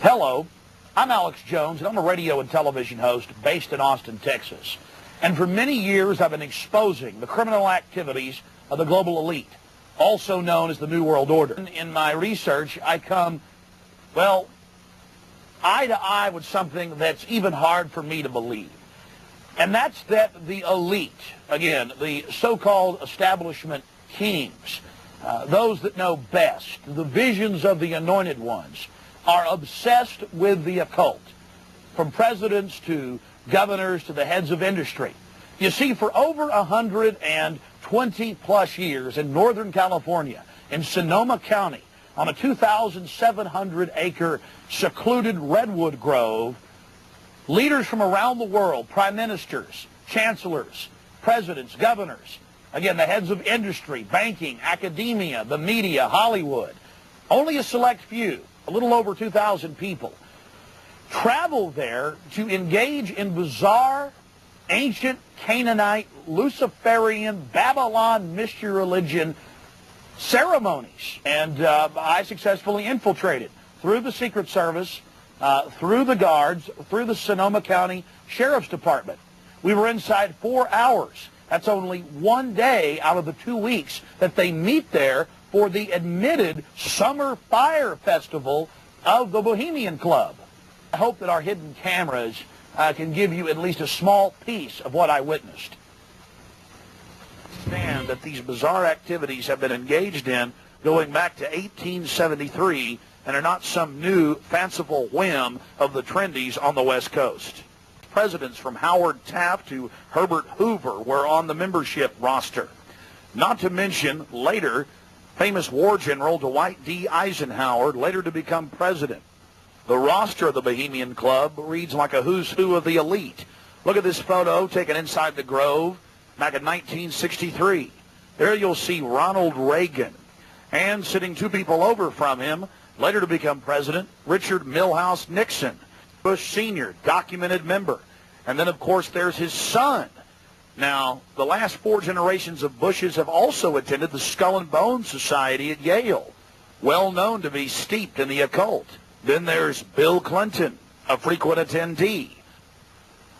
Hello, I'm Alex Jones, and I'm a radio and television host based in Austin, Texas. And for many years, I've been exposing the criminal activities of the global elite, also known as the New World Order. In my research, I come, well, eye to eye with something that's even hard for me to believe. And that's that the elite, again, the so-called establishment kings, those that know best, the visions of the anointed ones, are obsessed with the occult, from presidents to governors to the heads of industry. You see, for over 120 plus years in Northern California, in Sonoma County, on a 2,700-acre secluded redwood grove, leaders from around the world, prime ministers, chancellors, presidents, governors, again, the heads of industry, banking, academia, the media, Hollywood, only a select few, a little over 2,000 people, travel there to engage in bizarre, ancient Canaanite, Luciferian, Babylon mystery religion ceremonies. And I successfully infiltrated through the Secret Service, through the guards, through the Sonoma County Sheriff's Department. We were inside 4 hours. That's only one day out of the 2 weeks that they meet there for the admitted Summer Fire Festival of the Bohemian Club. I hope that our hidden cameras can give you at least a small piece of what I witnessed. Understand that these bizarre activities have been engaged in going back to 1873 and are not some new fanciful whim of the trendies on the West Coast. Presidents from Howard Taft to Herbert Hoover were on the membership roster. Not to mention, later, famous war general Dwight D. Eisenhower, later to become president. The roster of the Bohemian Club reads like a who's who of the elite. Look at this photo taken inside the Grove back in 1963. There you'll see Ronald Reagan. And sitting 2 people over from him, later to become president, Richard Milhouse Nixon, Bush Sr., documented member. And then, of course, there's his son. Now, the last 4 generations of Bushes have also attended the Skull and Bones Society at Yale, well known to be steeped in the occult. Then there's Bill Clinton, a frequent attendee.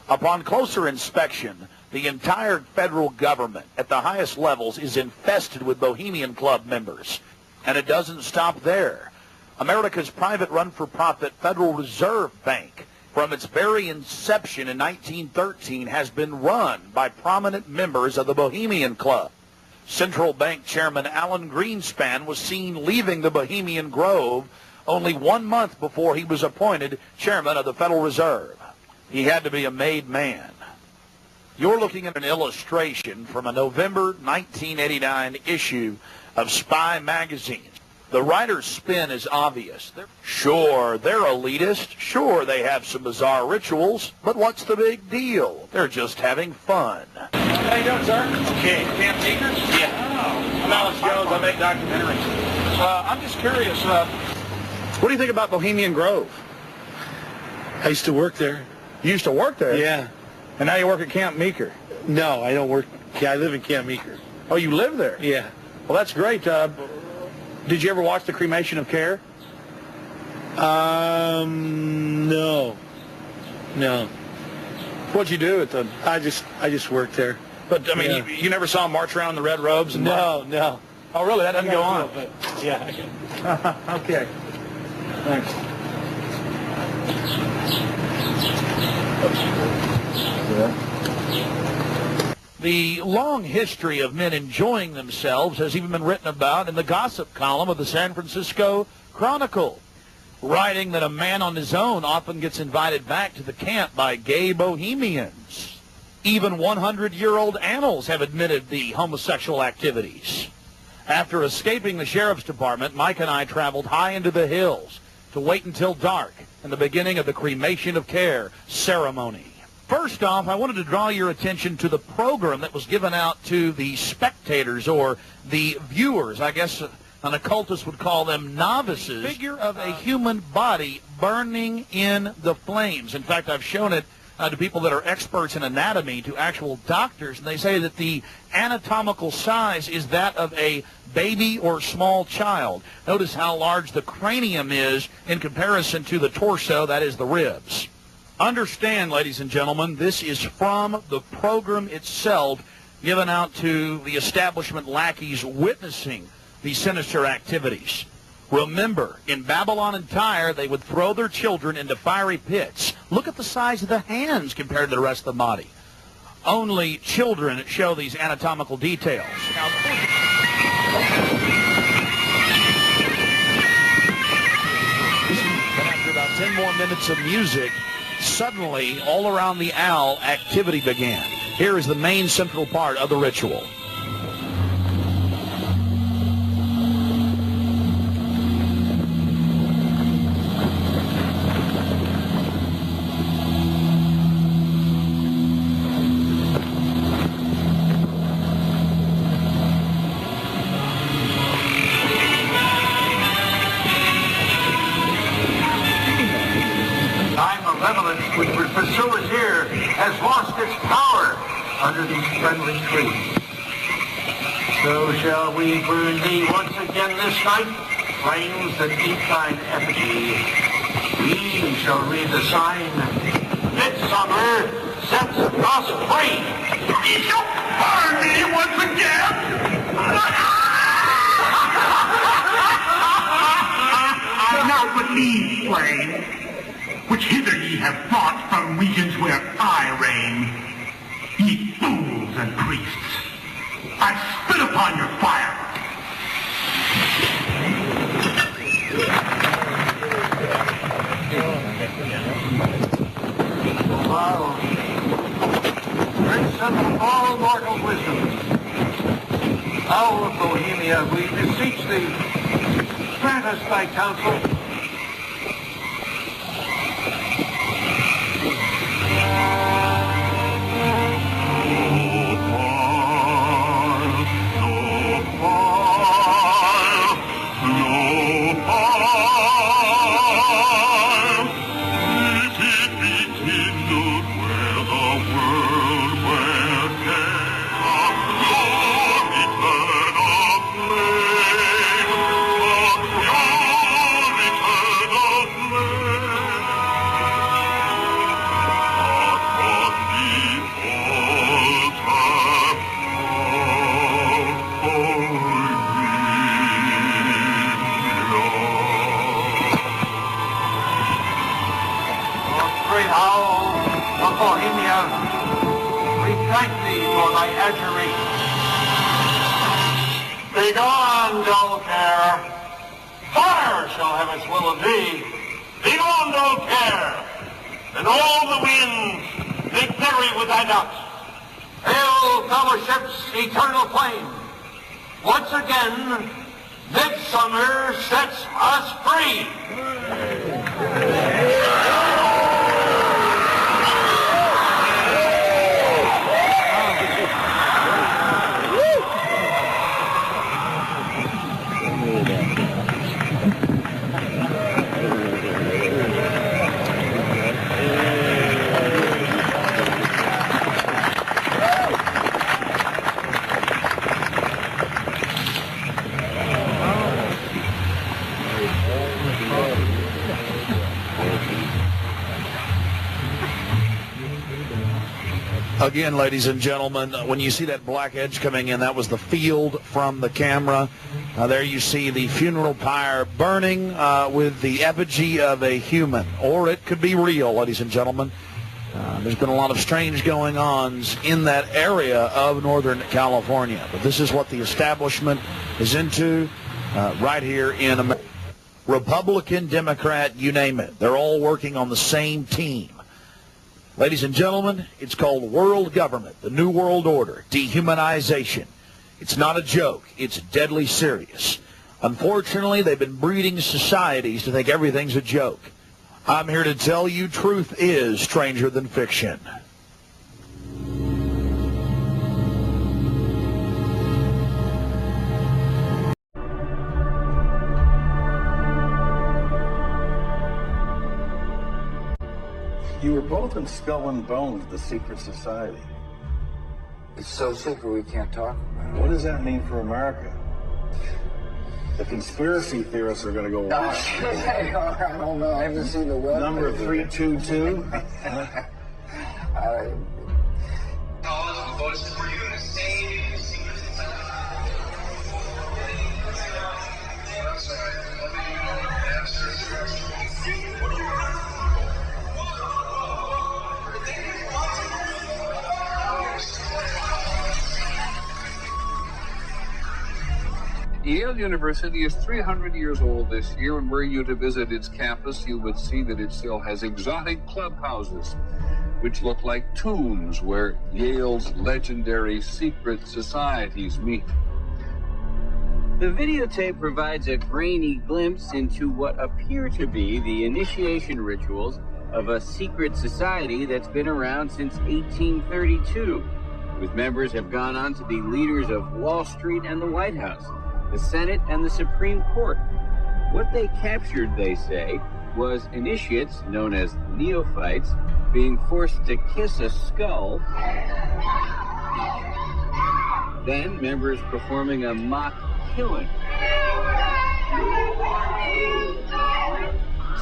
Upon closer inspection, the entire federal government at the highest levels is infested with Bohemian Club members. And it doesn't stop there. America's private run-for-profit Federal Reserve Bank, from its very inception in 1913, has been run by prominent members of the Bohemian Club. Central Bank Chairman Alan Greenspan was seen leaving the Bohemian Grove only 1 month before he was appointed chairman of the Federal Reserve. He had to be a made man. You're looking at an illustration from a November 1989 issue of Spy magazine. The writer's spin is obvious. Sure, they're elitist. Sure, they have some bizarre rituals. But what's the big deal? They're just having fun. How you doing, sir? Okay. Camp Meeker? Yeah. Oh, I'm Alex Jones. I make documentaries. I'm just curious. What do you think about Bohemian Grove? I used to work there. You used to work there? Yeah. And now you work at Camp Meeker? No, I don't work. Yeah, I live in Camp Meeker. Oh, you live there? Yeah. Well, that's great. Did you ever watch The Cremation of Care? No. What'd you do at the... I just worked there. But, I mean, Yeah. you never saw him march around in the red robes? And No. Oh, really? That doesn't go on? But yeah. Okay. Thanks. The long history of men enjoying themselves has even been written about in the gossip column of the San Francisco Chronicle, writing that a man on his own often gets invited back to the camp by gay bohemians. Even 100-year-old annals have admitted the homosexual activities. After escaping the sheriff's department, Mike and I traveled high into the hills to wait until dark and the beginning of the Cremation of Care ceremony. First off, I wanted to draw your attention to the program that was given out to the spectators or the viewers. I guess an occultist would call them novices. Figure of a human body burning in the flames. In fact, I've shown it to people that are experts in anatomy, to actual doctors, and they say that the anatomical size is that of a baby or small child. Notice how large the cranium is in comparison to the torso, that is the ribs. Understand, ladies and gentlemen, this is from the program itself given out to the establishment lackeys witnessing these sinister activities. Remember, in Babylon and Tyre, they would throw their children into fiery pits. Look at the size of the hands compared to the rest of the body. Only children show these anatomical details. Now, after about 10 more minutes of music, suddenly, all around the owl, activity began. Here is the main central part of the ritual. Which would pursue us here has lost its power under these friendly trees. So shall we burn thee once again this night, flames that eat thine effigy. We shall read the sign, Midsummer sets us free. You shall burn me once again. Now believe, flame, which hither ye have brought from regions where I reign. Ye fools and priests, I spit upon your fire. Wow. Prince of all mortal wisdom, Owl of Bohemia, we beseech thee, grant us thy counsel. Bohemia, we thank thee for thy adjuration. Begone, dull care. Fire shall have its will of thee. Begone, dull care. And all the winds, they bury with thy dust. Hail, fellowship's eternal flame. Once again, midsummer sets us free. Again, ladies and gentlemen, when you see that black edge coming in, that was the field from the camera. There you see the funeral pyre burning with the effigy of a human, or it could be real, ladies and gentlemen. There's been a lot of strange going-ons in that area of Northern California, but this is what the establishment is into right here in America. Republican, Democrat, you name it. They're all working on the same team. Ladies and gentlemen, it's called world government, the New World Order, dehumanization. It's not a joke. It's deadly serious. Unfortunately, they've been breeding societies to think everything's a joke. I'm here to tell you truth is stranger than fiction. You were both in Skull and Bones, the secret society. It's so secret we can't talk about it. What does that mean for America? The conspiracy theorists are going to go wild. I don't know. I haven't seen the web. Number 322. Yale University is 300 years old this year, and were you to visit its campus, you would see that it still has exotic clubhouses, which look like tombs where Yale's legendary secret societies meet. The videotape provides a grainy glimpse into what appear to be the initiation rituals of a secret society that's been around since 1832, whose members have gone on to be leaders of Wall Street and the White House, the Senate and the Supreme Court. What they captured, they say, was initiates, known as neophytes, being forced to kiss a skull, then members performing a mock killing.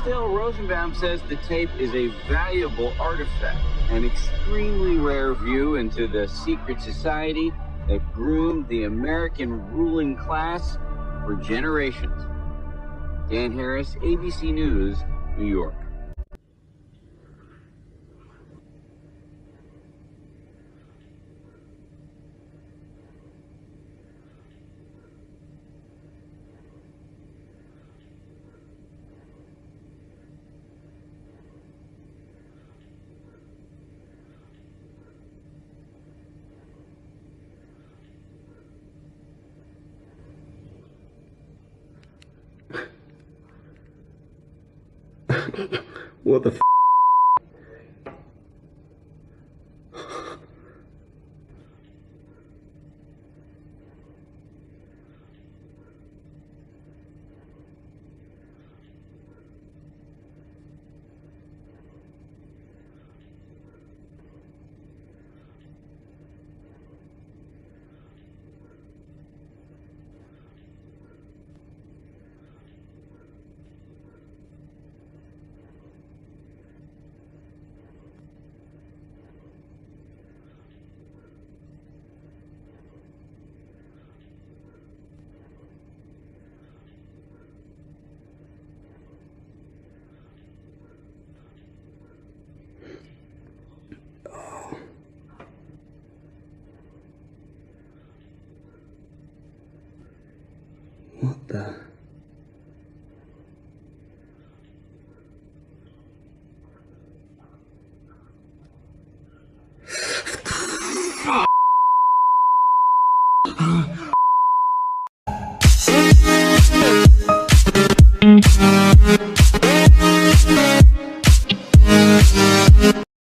Still, Rosenbaum says the tape is a valuable artifact, an extremely rare view into the secret society that groomed the American ruling class for generations. Dan Harris, ABC News, New York. What the f